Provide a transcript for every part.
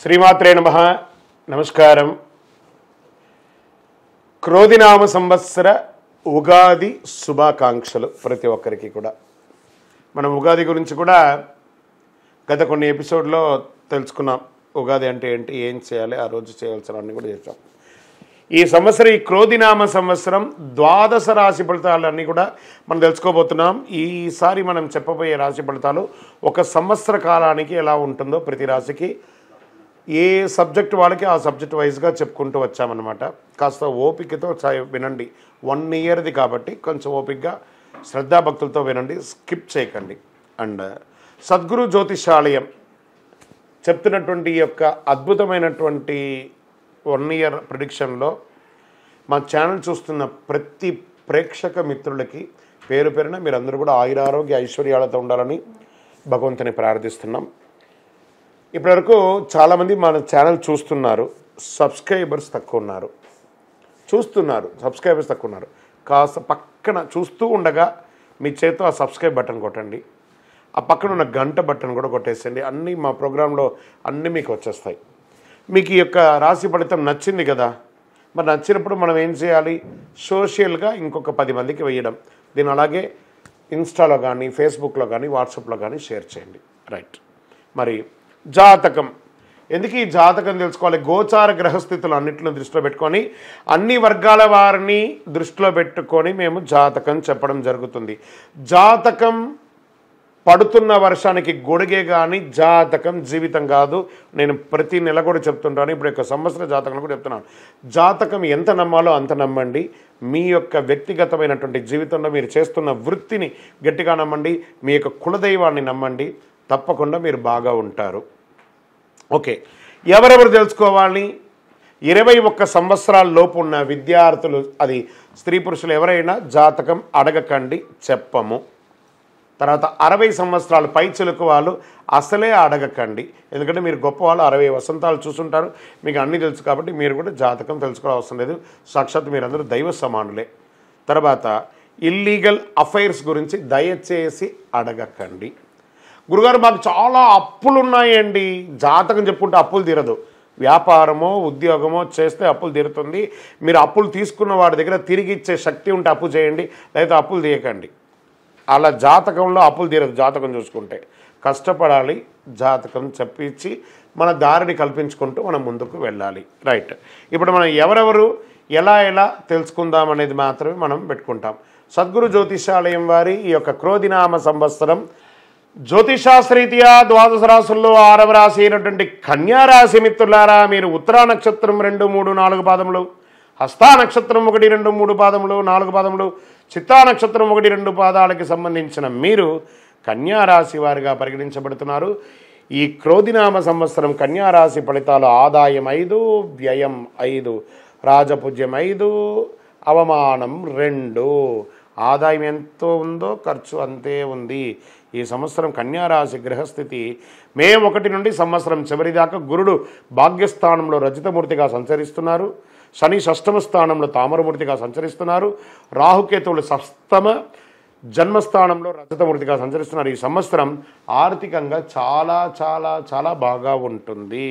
శ్రీమాత్రే నమః. నమస్కారం. క్రోధినామ సంవత్సర ఉగాది శుభాకాంక్షలు ప్రతి ఒక్కరికి కూడా. మనం ఉగాది గురించి కూడా గత కొన్ని ఎపిసోడ్లో తెలుసుకున్నాం. ఉగాది అంటే ఏంటి, ఏం చేయాలి, ఆ రోజు చేయవలసినవన్నీ కూడా చేసాం. ఈ సంవత్సరం, ఈ క్రోధినామ సంవత్సరం ద్వాదశ రాశి ఫలితాలన్నీ కూడా మనం తెలుసుకోబోతున్నాం. ఈసారి మనం చెప్పబోయే రాశి ఫలితాలు ఒక సంవత్సర కాలానికి ఎలా ఉంటుందో, ప్రతి రాశికి ఏ సబ్జెక్ట్ వాళ్ళకి ఆ సబ్జెక్ట్ వైజ్గా చెప్పుకుంటూ వచ్చామన్నమాట. కాస్త ఓపికతో వినండి. 1 ఇయర్ది కాబట్టి కొంచెం ఓపికగా శ్రద్ధాభక్తులతో వినండి, స్కిప్ చేయకండి. అండ్ సద్గురు జ్యోతిషాలయం చెప్తున్నటువంటి ఈ యొక్క అద్భుతమైనటువంటి 1 ఇయర్ ప్రిడిక్షన్లో మా ఛానల్ చూస్తున్న ప్రతి ప్రేక్షక మిత్రులకి పేరు పేరున మీరందరూ కూడా ఆయురారోగ్య ఐశ్వర్యాలతో ఉండాలని భగవంతుని ప్రార్థిస్తున్నాం. ఇప్పటివరకు చాలామంది మన ఛానల్ చూస్తున్నారు, సబ్స్క్రైబర్స్ తక్కువ ఉన్నారు. సబ్స్క్రైబర్స్ తక్కువ ఉన్నారు. కాస్త పక్కన చూస్తూ ఉండగా మీ చేతితో ఆ సబ్స్క్రైబ్ బటన్ కొట్టండి. ఆ పక్కన ఉన్న గంట బటన్ కూడా కొట్టేసండి. అన్నీ మా ప్రోగ్రాంలో అన్నీ మీకు వచ్చేస్తాయి. మీకు ఈ యొక్క రాశి ఫలితం నచ్చింది కదా, మరి నచ్చినప్పుడు మనం ఏం చేయాలి? సోషల్గా ఇంకొక 10 మందికి వేయడం. దీన్ని అలాగే ఇన్స్టాలో కానీ, ఫేస్బుక్లో కానీ, వాట్సాప్లో కానీ షేర్ చేయండి. రైట్. మరి జాతకం ఎందుకు ఈ జాతకం తెలుసుకోవాలి? గోచార గ్రహస్థితులు అన్నింటిని దృష్టిలో పెట్టుకొని, అన్ని వర్గాల వారిని దృష్టిలో పెట్టుకొని మేము జాతకం చెప్పడం జరుగుతుంది. జాతకం పడుతున్న వర్షానికి గొడుగే కానీ జాతకం జీవితం కాదు. నేను ప్రతి నెల కూడా చెప్తుంటాను, ఇప్పుడు యొక్క సంవత్సర జాతకం కూడా చెప్తున్నాను. జాతకం ఎంత నమ్మాలో అంత నమ్మండి. మీ యొక్క వ్యక్తిగతమైనటువంటి జీవితంలో మీరు చేస్తున్న వృత్తిని గట్టిగా నమ్మండి. మీ యొక్క కులదైవాన్ని నమ్మండి. తప్పకుండా మీరు బాగా ఉంటారు. ఓకే, ఎవరెవరు తెలుసుకోవాలి? 21 సంవత్సరాల లోపు ఉన్న విద్యార్థులు, అది స్త్రీ పురుషులు ఎవరైనా జాతకం అడగకండి, చెప్పము. తర్వాత 60 సంవత్సరాలు పైచిలుకు వాళ్ళు అసలే అడగకండి. ఎందుకంటే మీరు గొప్పవాళ్ళు, 60 వసంతాలు చూసుంటారు, మీకు అన్నీ తెలుసు కాబట్టి మీరు కూడా జాతకం తెలుసుకోవడం అవసరం లేదు. సాక్షాత్ మీరందరూ దైవ సమానులే. తర్వాత ఇల్లీగల్ అఫైర్స్ గురించి దయచేసి అడగకండి. గురుగారు మాకు చాలా అప్పులు ఉన్నాయండి. జాతకం చెప్పుకుంటే అప్పులు తీరదు. వ్యాపారమో ఉద్యోగమో చేస్తే అప్పులు తీరుతుంది. మీరు అప్పులు తీసుకున్న వాడి దగ్గర తిరిగి ఇచ్చే శక్తి ఉంటే అప్పు చేయండి, లేదా అప్పులు తీయకండి. అలా జాతకంలో అప్పులు తీరదు. జాతకం చూసుకుంటే కష్టపడాలి. జాతకం చెప్పించి మన దారిని కల్పించుకుంటూ మనం ముందుకు వెళ్ళాలి. రైట్. ఇప్పుడు మనం ఎవరెవరు ఎలా తెలుసుకుందాం అనేది మాత్రమే మనం పెట్టుకుంటాం. సద్గురు జ్యోతిషాలయం వారి ఈ యొక్క క్రోధినామ సంవత్సరం జ్యోతిషాస్త్రీత్యా ద్వాదశ రాశుల్లో 6వ రాశి అయినటువంటి కన్యారాశి మిత్రులారా, మీరు ఉత్తరా నక్షత్రం 2, 3, 4 పాదములు, హస్తా నక్షత్రం 1, 2, 3 పాదములు, 4 పాదములు, చిత్తా నక్షత్రం 1, 2 పాదాలకి సంబంధించిన మీరు కన్యారాశి వారిగా పరిగణించబడుతున్నారు. ఈ క్రోధినామ సంవత్సరం కన్యారాశి ఫలితాలు: ఆదాయం 5, వ్యయం 5, రాజపూజ్యం 5, అవమానం 2. ఆదాయం ఎంతో ఉందో ఖర్చు అంతే ఉంది. ఈ సంవత్సరం కన్యారాశి గ్రహస్థితి మే 1 నుండి సంవత్సరం చివరి దాకా గురుడు భాగ్యస్థానంలో రజితమూర్తిగా సంచరిస్తున్నారు. శని షష్టమ స్థానంలో తామరమూర్తిగా సంచరిస్తున్నారు. రాహుకేతువులు సప్తమ జన్మస్థానంలో రజతమూర్తిగా సంచరిస్తున్నారు. ఈ సంవత్సరం ఆర్థికంగా చాలా చాలా చాలా బాగా ఉంటుంది.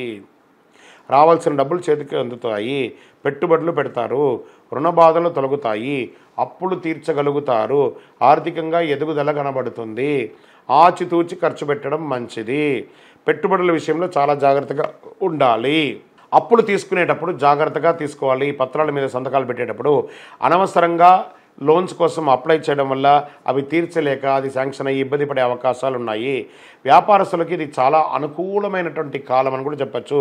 రావాల్సిన డబ్బులు చేతికి అందుతాయి. పెట్టుబడులు పెడతారు. రుణ బాధలు తొలగుతాయి. అప్పులు తీర్చగలుగుతారు. ఆర్థికంగా ఎదుగుదల కనబడుతుంది. ఆచితూచి ఖర్చు పెట్టడం మంచిది. పెట్టుబడుల విషయంలో చాలా జాగ్రత్తగా ఉండాలి. అప్పులు తీసుకునేటప్పుడు జాగ్రత్తగా తీసుకోవాలి. పత్రాల మీద సంతకాలు పెట్టేటప్పుడు అనవసరంగా లోన్స్ కోసం అప్లై చేయడం వల్ల అవి తీర్చలేక అది శాంక్షన్ అయ్యి ఇబ్బంది పడే అవకాశాలు ఉన్నాయి. వ్యాపారస్తులకి ఇది చాలా అనుకూలమైనటువంటి కాలం అని కూడా చెప్పచ్చు.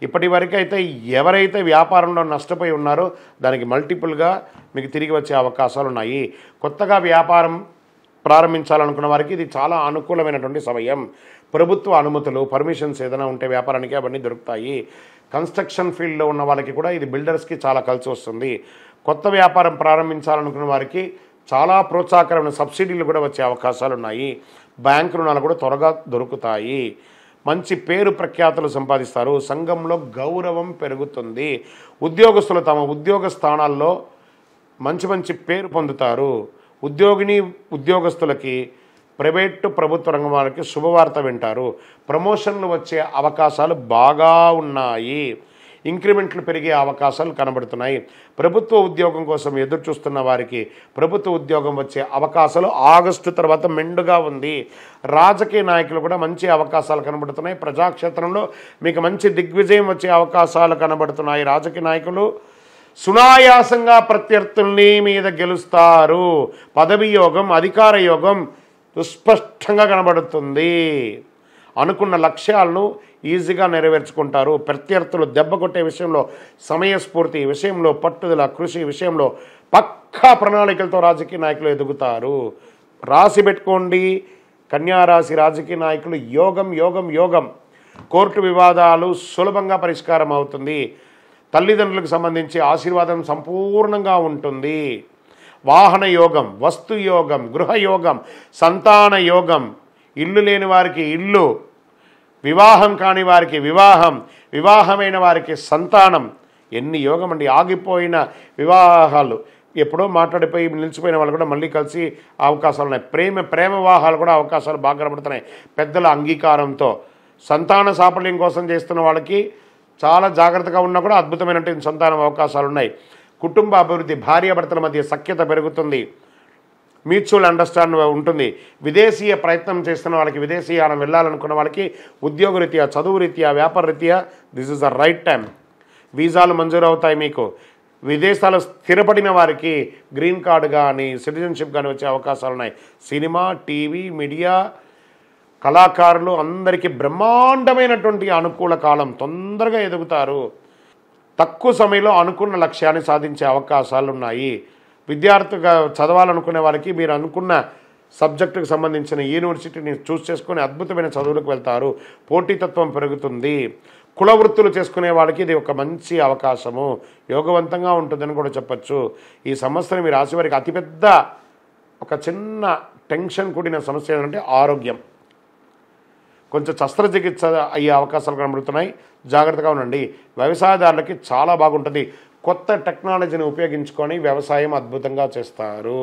ఇప్పటి వరకు అయితే ఎవరైతే వ్యాపారంలో నష్టపోయి ఉన్నారో దానికి మల్టిపుల్గా మీకు తిరిగి వచ్చే అవకాశాలు ఉన్నాయి. కొత్తగా వ్యాపారం ప్రారంభించాలనుకున్న వారికి ఇది చాలా అనుకూలమైనటువంటి సమయం. ప్రభుత్వ అనుమతులు, పర్మిషన్స్ ఏదైనా ఉంటే వ్యాపారానికి అవన్నీ దొరుకుతాయి. కన్స్ట్రక్షన్ ఫీల్డ్లో ఉన్న వాళ్ళకి కూడా ఇది బిల్డర్స్కి చాలా కలిసి వస్తుంది. కొత్త వ్యాపారం ప్రారంభించాలనుకున్న వారికి చాలా ప్రోత్సాహకరమైన సబ్సిడీలు కూడా వచ్చే అవకాశాలు ఉన్నాయి. బ్యాంకు రుణాలు కూడా త్వరగా దొరుకుతాయి. మంచి పేరు ప్రఖ్యాతులు సంపాదిస్తారు. సంఘంలో గౌరవం పెరుగుతుంది. ఉద్యోగస్తులు తమ ఉద్యోగ స్థానాల్లో మంచి పేరు పొందుతారు. ఉద్యోగిని ఉద్యోగస్తులకి ప్రైవేటు ప్రభుత్వ రంగం వారికి శుభవార్త వింటారు. ప్రమోషన్లు వచ్చే అవకాశాలు బాగా ఉన్నాయి. ఇంక్రిమెంట్లు పెరిగే అవకాశాలు కనబడుతున్నాయి. ప్రభుత్వ ఉద్యోగం కోసం ఎదురు చూస్తున్న వారికి ప్రభుత్వ ఉద్యోగం వచ్చే అవకాశాలు ఆగస్టు తర్వాత మెండుగా ఉంది. రాజకీయ నాయకులు కూడా మంచి అవకాశాలు కనబడుతున్నాయి. ప్రజాక్షేత్రంలో మీకు మంచి దిగ్విజయం వచ్చే అవకాశాలు కనబడుతున్నాయి. రాజకీయ నాయకులు సునాయాసంగా ప్రత్యర్థుల్ని మీద గెలుస్తారు. పదవి యోగం, అధికార యోగం స్పష్టంగా కనబడుతుంది. అనుకున్న లక్ష్యాలను ఈజీగా నెరవేర్చుకుంటారు. ప్రత్యర్థులు దెబ్బ కొట్టే విషయంలో సమయస్ఫూర్తి విషయంలో, పట్టుదల కృషి విషయంలో పక్కా ప్రణాళికలతో రాజకీయ నాయకులు ఎదుగుతారు. రాసి పెట్టుకోండి, కన్యారాశి రాజకీయ నాయకులు యోగం యోగం యోగం. కోర్టు వివాదాలు సులభంగా పరిష్కారం అవుతుంది. తల్లిదండ్రులకు సంబంధించి ఆశీర్వాదం సంపూర్ణంగా ఉంటుంది. వాహన యోగం, వస్తు యోగం, గృహయోగం, సంతాన యోగం, ఇల్లు లేని వారికి ఇల్లు, వివాహం కాని వారికి వివాహం, వివాహమైన వారికి సంతానం. ఎన్ని యోగం అండి. ఆగిపోయిన వివాహాలు, ఎప్పుడో మాట్లాడిపోయి నిలిచిపోయిన వాళ్ళు కూడా మళ్ళీ కలిసి అవకాశాలు ఉన్నాయి. ప్రేమ వివాహాలు కూడా అవకాశాలు బాగా కనబడుతున్నాయి పెద్దల అంగీకారంతో. సంతాన సాఫల్యం కోసం చేస్తున్న వాళ్ళకి చాలా జాగ్రత్తగా ఉన్నా కూడా అద్భుతమైనటువంటి సంతానం అవకాశాలు ఉన్నాయి. కుటుంబ అభివృద్ధి, భార్యాభర్తల మధ్య సఖ్యత పెరుగుతుంది. మ్యూచువల్ అండర్స్టాండ్ ఉంటుంది. విదేశీయ ప్రయత్నం చేస్తున్న వాళ్ళకి, విదేశీయానం వెళ్ళాలనుకున్న వాళ్ళకి ఉద్యోగరీత్యా, చదువు రీత్యా, వ్యాపార రీత్యా this is the right time. వీసాలు మంజూరు అవుతాయి మీకు. విదేశాలు స్థిరపడిన వారికి గ్రీన్ కార్డు కానీ సిటిజన్షిప్ కానీ వచ్చే అవకాశాలు ఉన్నాయి. సినిమా, టీవీ, మీడియా, కళాకారులు అందరికీ బ్రహ్మాండమైనటువంటి అనుకూల కాలం. తొందరగా ఎదుగుతారు. తక్కువ సమయంలో అనుకున్న లక్ష్యాన్ని సాధించే అవకాశాలు ఉన్నాయి. విద్యార్థిగా చదవాలనుకునే వారికి మీరు అనుకున్న సబ్జెక్టుకు సంబంధించిన యూనివర్సిటీని చూస్ చేసుకుని అద్భుతమైన చదువులకు వెళ్తారు. పోటీతత్వం పెరుగుతుంది. కుల వృత్తులు చేసుకునే వాళ్ళకి ఇది ఒక మంచి అవకాశము. యోగవంతంగా ఉంటుందని కూడా చెప్పచ్చు. ఈ సంవత్సరం మీ రాశి వారికి అతిపెద్ద ఒక చిన్న టెన్షన్ కూడిన సమస్య ఏంటంటే ఆరోగ్యం. కొంచెం శస్త్రచికిత్స అయ్యే అవకాశాలు కనబడుతున్నాయి. జాగ్రత్తగా ఉండండి. వ్యవసాయదారులకి చాలా బాగుంటుంది. కొత్త టెక్నాలజీని ఉపయోగించుకొని వ్యవసాయం అద్భుతంగా చేస్తారు.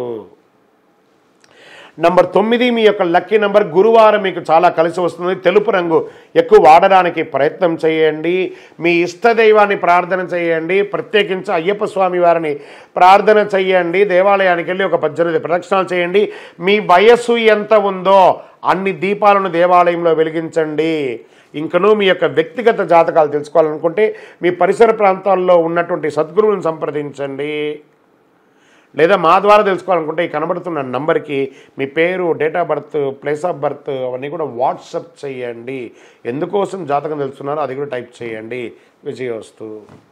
నంబర్ 9 మీ యొక్క లక్కీ నంబర్. గురువారం మీకు చాలా కలిసి వస్తుంది. తెలుపు రంగు ఎక్కువ వాడడానికి ప్రయత్నం చేయండి. మీ ఇష్టదైవాన్ని ప్రార్థన చేయండి. ప్రత్యేకించి అయ్యప్ప స్వామి వారిని ప్రార్థన చేయండి. దేవాలయానికి వెళ్ళి ఒక 18 ప్రదక్షిణాలు చేయండి. మీ వయస్సు ఎంత ఉందో అన్ని దీపాలను దేవాలయంలో వెలిగించండి. ఇంకనూ మీ యొక్క వ్యక్తిగత జాతకాలు తెలుసుకోవాలనుకుంటే మీ పరిసర ప్రాంతాల్లో ఉన్నటువంటి సద్గురువులను సంప్రదించండి. లేదా మా ద్వారా తెలుసుకోవాలనుకుంటే ఈ కనబడుతున్న నంబర్కి మీ పేరు, date of birth, place of birth అవన్నీ కూడా వాట్సప్ చేయండి. ఎందుకోసం జాతకం తెలుసుకున్నారో అది కూడా టైప్ చేయండి. విజయోస్తు.